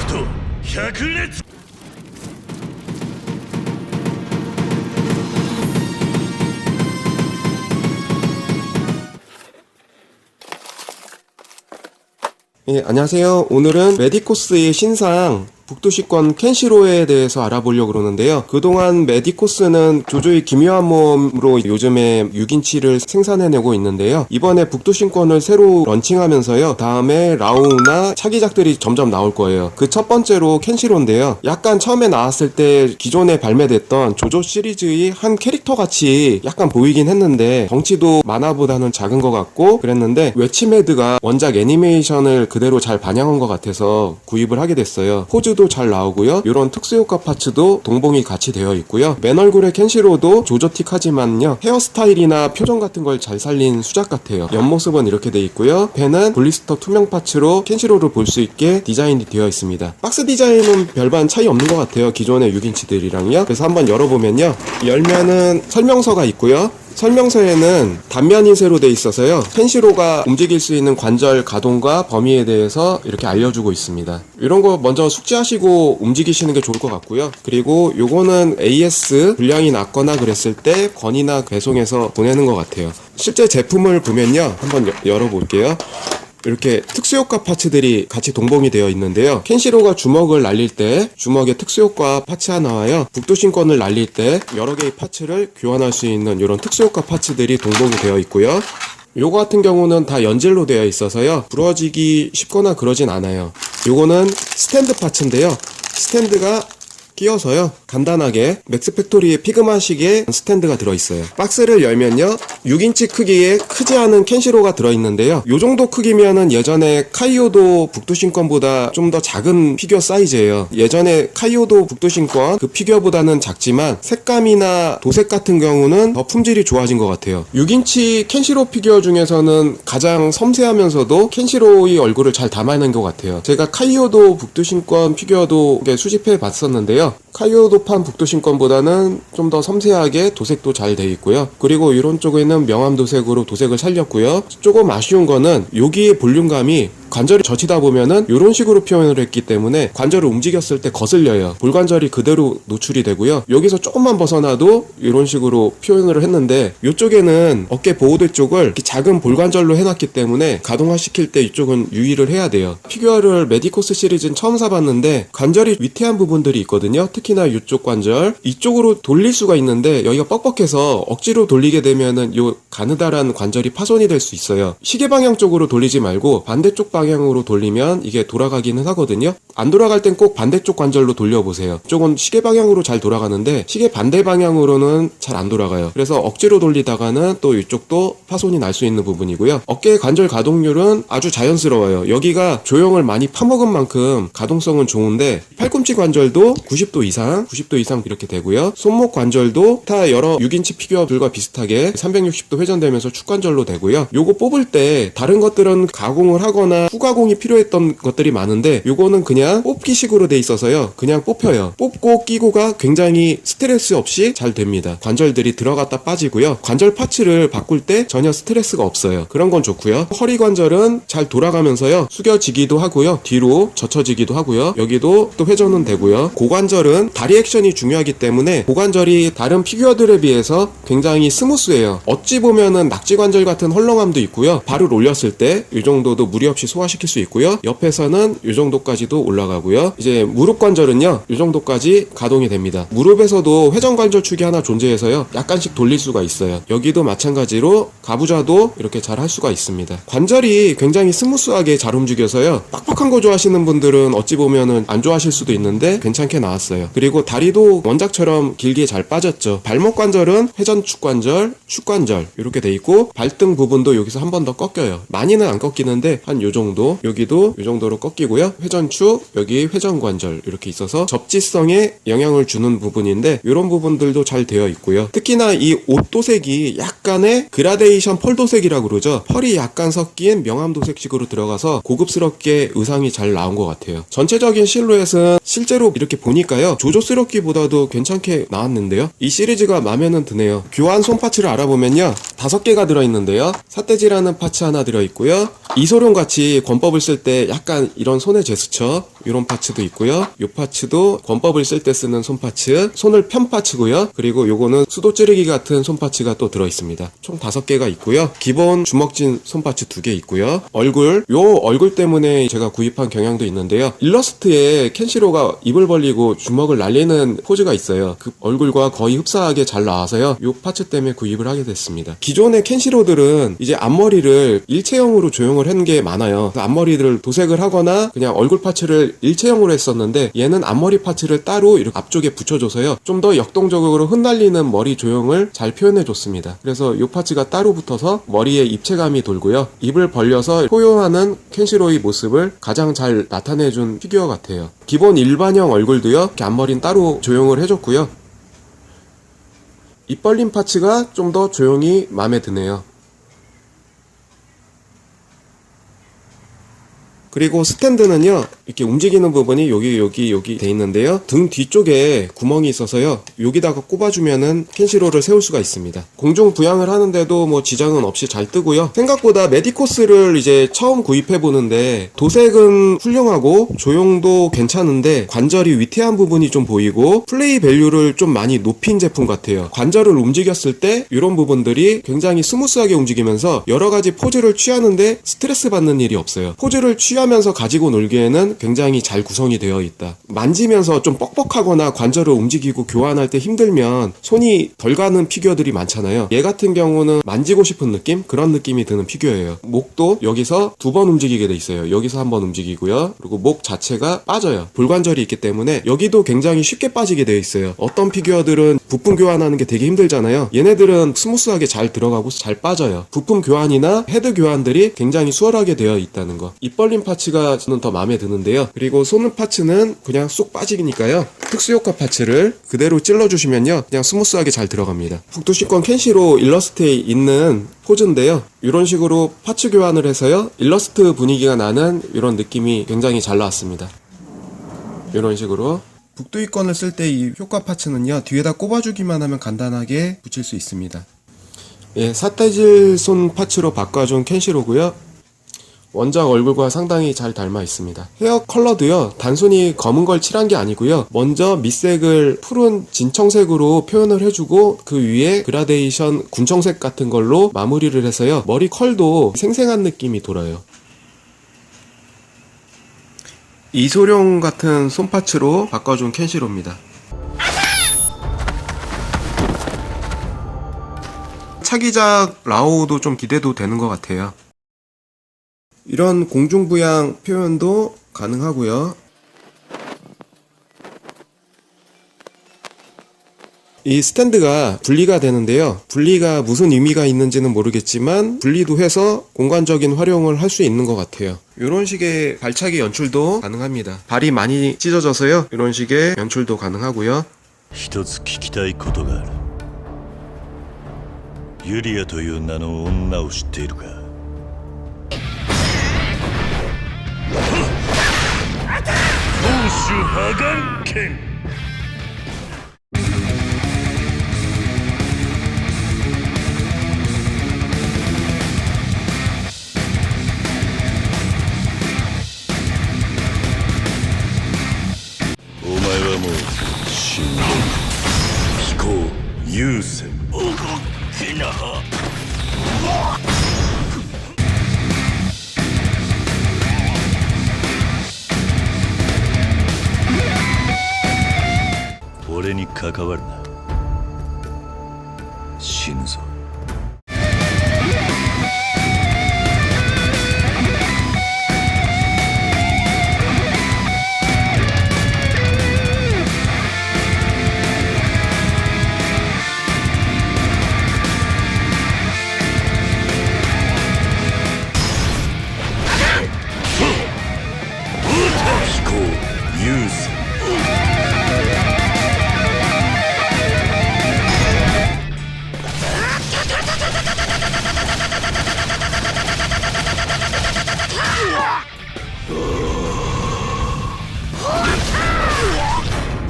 と百列。 예, 안녕하세요. 오늘은 메디코스의 신상 북두시권 켄시로에 대해서 알아보려고 그러는데요. 그동안 메디코스는 조조의 기묘한 모험으로 요즘에 6인치를 생산해내고 있는데요. 이번에 북두신권을 새로 런칭하면서요. 다음에 라오우나 차기작들이 점점 나올 거예요. 그 첫 번째로 켄시로인데요. 약간 처음에 나왔을 때 기존에 발매됐던 조조 시리즈의 한 캐릭터 같이 약간 보이긴 했는데 덩치도 만화보다는 작은 것 같고 그랬는데 웨치메드가 원작 애니메이션을 그대로 잘 반영한 것 같아서 구입을 하게 됐어요. 포즈도 잘 나오고요. 이런 특수효과 파츠도 동봉이 같이 되어 있고요. 맨 얼굴의 켄시로도 조조틱하지만요. 헤어스타일이나 표정 같은 걸 잘 살린 수작 같아요. 옆모습은 이렇게 되어 있고요. 배는 블리스터 투명 파츠로 켄시로를 볼 수 있게 디자인이 되어 있습니다. 박스 디자인은 별반 차이 없는 것 같아요. 기존의 6인치들이랑요. 그래서 한번 열어보면요. 열면은 설명서가 있고요. 설명서에는 단면 인쇄로 되어 있어서요. 켄시로가 움직일 수 있는 관절 가동과 범위에 대해서 이렇게 알려주고 있습니다. 이런 거 먼저 숙지하시고 움직이시는 게 좋을 것 같고요. 그리고 요거는 AS 분량이 낮거나 그랬을 때 건이나 배송해서 보내는 것 같아요. 실제 제품을 보면요. 한번 열어볼게요. 이렇게 특수효과 파츠들이 같이 동봉이 되어 있는데요. 켄시로가 주먹을 날릴 때 주먹에 특수효과 파츠 하나와요. 북두신권을 날릴 때 여러 개의 파츠를 교환할 수 있는 이런 특수효과 파츠들이 동봉이 되어 있고요. 요거 같은 경우는 다 연질로 되어 있어서요. 부러지기 쉽거나 그러진 않아요. 요거는 스탠드 파츠인데요. 스탠드가 끼워서요. 간단하게 맥스팩토리의 피그마식의 스탠드가 들어있어요. 박스를 열면요. 6인치 크기의 크지 않은 켄시로가 들어있는데요. 요 정도 크기면은 예전에 카이오도 북두신권보다 좀 더 작은 피규어 사이즈예요. 예전에 카이오도 북두신권 그 피규어보다는 작지만 색감이나 도색 같은 경우는 더 품질이 좋아진 것 같아요. 6인치 켄시로 피규어 중에서는 가장 섬세하면서도 켄시로의 얼굴을 잘 담아낸 것 같아요. 제가 카이오도 북두신권 피규어도 수집해 봤었는데요. 카이오도판 북두신권보다는 좀 더 섬세하게 도색도 잘 돼 있고요. 그리고 이런 쪽에는 명암 도색으로 도색을 살렸고요. 조금 아쉬운 거는 여기의 볼륨감이 관절이 젖히다 보면은 이런 식으로 표현을 했기 때문에 관절을 움직였을 때 거슬려요. 볼관절이 그대로 노출이 되고요. 여기서 조금만 벗어나도 이런 식으로 표현을 했는데 이쪽에는 어깨 보호대 쪽을 이렇게 작은 볼관절로 해놨기 때문에 가동화시킬 때 이쪽은 유의를 해야 돼요. 피규어를 메디코스 시리즈는 처음 사봤는데 관절이 위태한 부분들이 있거든요. 특히나 이쪽 관절 이쪽으로 돌릴 수가 있는데 여기가 뻑뻑해서 억지로 돌리게 되면은 요 가느다란 관절이 파손이 될 수 있어요. 시계 방향 쪽으로 돌리지 말고 반대쪽 방향으로 돌리면 이게 돌아가기는 하거든요. 안 돌아갈 땐 꼭 반대쪽 관절로 돌려보세요. 이쪽은 시계 방향으로 잘 돌아가는데 시계 반대 방향으로는 잘 안 돌아가요. 그래서 억지로 돌리다가는 또 이쪽도 파손이 날 수 있는 부분이고요. 어깨 관절 가동률은 아주 자연스러워요. 여기가 조형을 많이 파먹은 만큼 가동성은 좋은데 팔꿈치 관절도 90도 이상 이렇게 되고요. 손목 관절도 다 여러 6인치 피규어들과 비슷하게 360도 회전되면서 축관절로 되고요. 요거 뽑을 때 다른 것들은 가공을 하거나 후가공이 필요했던 것들이 많은데 요거는 그냥 뽑기식으로 돼 있어서요. 그냥 뽑혀요. 뽑고 끼고가 굉장히 스트레스 없이 잘 됩니다. 관절들이 들어갔다 빠지고요. 관절 파츠를 바꿀 때 전혀 스트레스가 없어요. 그런 건 좋고요. 허리 관절은 잘 돌아가면서요. 숙여지기도 하고요. 뒤로 젖혀지기도 하고요. 여기도 또 회전은 되고요. 고관절은 다리 액션이 중요하기 때문에 고관절이 다른 피규어들에 비해서 굉장히 스무스해요. 어찌 보면은 낙지 관절 같은 헐렁함도 있고요. 발을 올렸을 때 이 정도도 무리 없이 소화시킬 수 있고요. 옆에서는 이 정도까지도 올라가고요. 이제 무릎 관절은요. 이 정도까지 가동이 됩니다. 무릎에서도 회전 관절축이 하나 존재해서요. 약간씩 돌릴 수가 있어요. 여기도 마찬가지로 가부좌도 이렇게 잘 할 수가 있습니다. 관절이 굉장히 스무스하게 잘 움직여서요. 빡빡한 거 좋아하시는 분들은 어찌 보면은 안 좋아하실 수도 있는데 괜찮게 나왔어요. 그리고 다리도 원작처럼 길게 잘 빠졌죠. 발목 관절은 회전축 관절, 축관절 이렇게 돼 있고 발등 부분도 여기서 한 번 더 꺾여요. 많이는 안 꺾이는데 한 요 정도, 여기도 요 정도로 꺾이고요. 회전축, 여기 회전관절 이렇게 있어서 접지성에 영향을 주는 부분인데 이런 부분들도 잘 되어 있고요. 특히나 이 옷 도색이 약간의 그라데이션 펄 도색이라고 그러죠. 펄이 약간 섞인 명암 도색식으로 들어가서 고급스럽게 의상이 잘 나온 것 같아요. 전체적인 실루엣은 실제로 이렇게 보니까요. 조조스럽기보다도 괜찮게 나왔는데요. 이 시리즈가 마음에는 드네요. 교환 손 파츠를 알아보면요. 5개가 들어있는데요. 삿대질하는 파츠 하나 들어있고요. 이소룡 같이 권법을 쓸 때 약간 이런 손의 제스처 이런 파츠도 있고요. 이 파츠도 권법을 쓸 때 쓰는 손 파츠, 손을 편 파츠고요. 그리고 요거는 수도 찌르기 같은 손 파츠가 또 들어있습니다. 총 5개가 있고요. 기본 주먹진 손 파츠 2개 있고요. 요 얼굴 때문에 제가 구입한 경향도 있는데요. 일러스트에 켄시로가 입을 벌리고 주먹을 날리는 포즈가 있어요. 그 얼굴과 거의 흡사하게 잘 나와서요. 요 파츠 때문에 구입을 하게 됐습니다. 기존의 켄시로들은 이제 앞머리를 일체형으로 조형을 한 게 많아요. 앞머리를 도색을 하거나 그냥 얼굴 파츠를 일체형으로 했었는데 얘는 앞머리 파츠를 따로 이렇게 앞쪽에 붙여줘서요. 좀 더 역동적으로 흩날리는 머리 조형을 잘 표현해줬습니다. 그래서 이 파츠가 따로 붙어서 머리에 입체감이 돌고요. 입을 벌려서 포효하는 켄시로의 모습을 가장 잘 나타내준 피규어 같아요. 기본 일반형 얼굴도요. 이렇게 앞머리는 따로 조형을 해줬고요. 입 벌린 파츠가 좀 더 조형이 마음에 드네요. 그리고 스탠드는요, 이렇게 움직이는 부분이 여기 돼 있는데요. 등 뒤쪽에 구멍이 있어서요, 여기다가 꼽아주면은 켄시로를 세울 수가 있습니다. 공중 부양을 하는데도 뭐 지장은 없이 잘 뜨고요. 생각보다 메디코스를 이제 처음 구입해보는데, 도색은 훌륭하고, 조형도 괜찮은데, 관절이 위태한 부분이 좀 보이고, 플레이 밸류를 좀 많이 높인 제품 같아요. 관절을 움직였을 때, 이런 부분들이 굉장히 스무스하게 움직이면서, 여러가지 포즈를 취하는데 스트레스 받는 일이 없어요. 포즈를 취하면서 가지고 놀기에는 굉장히 잘 구성이 되어 있다. 만지면서 좀 뻑뻑하거나 관절을 움직이고 교환할 때 힘들면 손이 덜 가는 피규어들이 많잖아요. 얘 같은 경우는 만지고 싶은 느낌? 그런 느낌이 드는 피규어예요. 목도 여기서 2번 움직이게 돼 있어요. 여기서 1번 움직이고요. 그리고 목 자체가 빠져요. 볼관절이 있기 때문에 여기도 굉장히 쉽게 빠지게 되어 있어요. 어떤 피규어들은 부품 교환하는 게 되게 힘들잖아요. 얘네들은 스무스하게 잘 들어가고 잘 빠져요. 부품 교환이나 헤드 교환들이 굉장히 수월하게 되어 있다는 거. 입 벌린 파츠가 저는 더 마음에 드는데요. 그리고 손 파츠는 그냥 쏙 빠지니까요. 특수효과 파츠를 그대로 찔러주시면요. 그냥 스무스하게 잘 들어갑니다. 북두시권 켄시로 일러스트에 있는 포즈인데요. 이런 식으로 파츠 교환을 해서요. 일러스트 분위기가 나는 이런 느낌이 굉장히 잘 나왔습니다. 이런 식으로. 북두이권을 쓸 때 이 효과 파츠는요. 뒤에다 꼽아주기만 하면 간단하게 붙일 수 있습니다. 예, 삿대질 손 파츠로 바꿔준 켄시로고요. 원작 얼굴과 상당히 잘 닮아 있습니다. 헤어 컬러도요, 단순히 검은 걸 칠한 게 아니고요. 먼저 밑색을 푸른 진청색으로 표현을 해주고 그 위에 그라데이션 군청색 같은 걸로 마무리를 해서요. 머리 컬도 생생한 느낌이 돌아요. 이소룡 같은 손파츠로 바꿔준 켄시로입니다. 차기작 라오도 좀 기대도 되는 것 같아요. 이런 공중부양 표현도 가능하고요. 이 스탠드가 분리가 되는데요. 분리가 무슨 의미가 있는지는 모르겠지만 분리도 해서 공간적인 활용을 할 수 있는 것 같아요. 이런 식의 발차기 연출도 가능합니다. 발이 많이 찢어져서요. 이런 식의 연출도 가능하고요. 一つ聞きたいことがある。ユリアという名の女を知っているか？当主破顔剣。お前はもう死んでいる。飛行優先。動きな。俺に関わるな。死ぬぞ。飛行優先。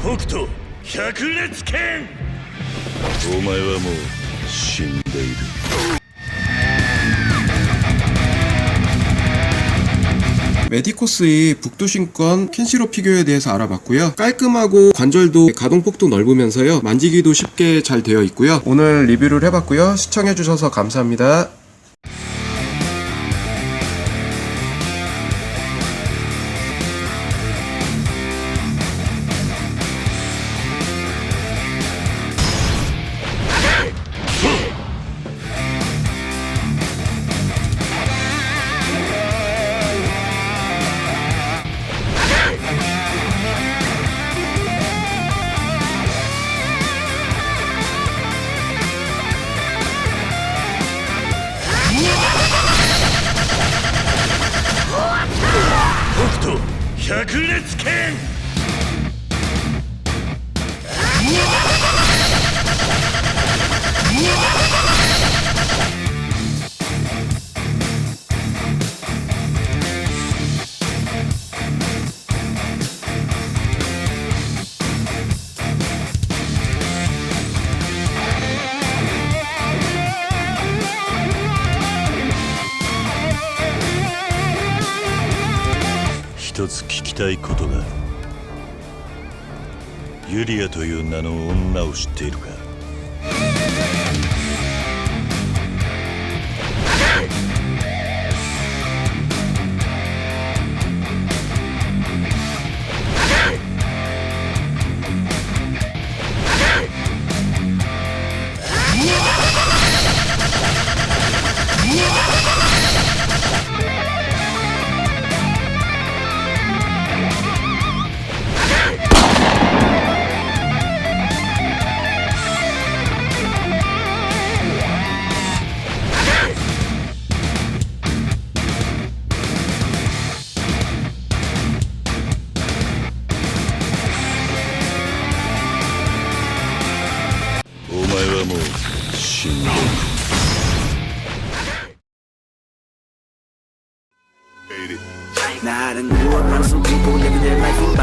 北斗百裂拳。お前はもう死んでいる。 메디코스의 북두신권 켄시로 피규어에 대해서 알아봤고요. 깔끔하고 관절도 가동폭도 넓으면서요. 만지기도 쉽게 잘 되어 있고요. 오늘 리뷰를 해봤고요. 시청해주셔서 감사합니다. 백두百裂拳一つ聞きたいことがある。ユリアという名の女を知っているか？お前はもう死んでいる。Now I done grew up around some people living their life in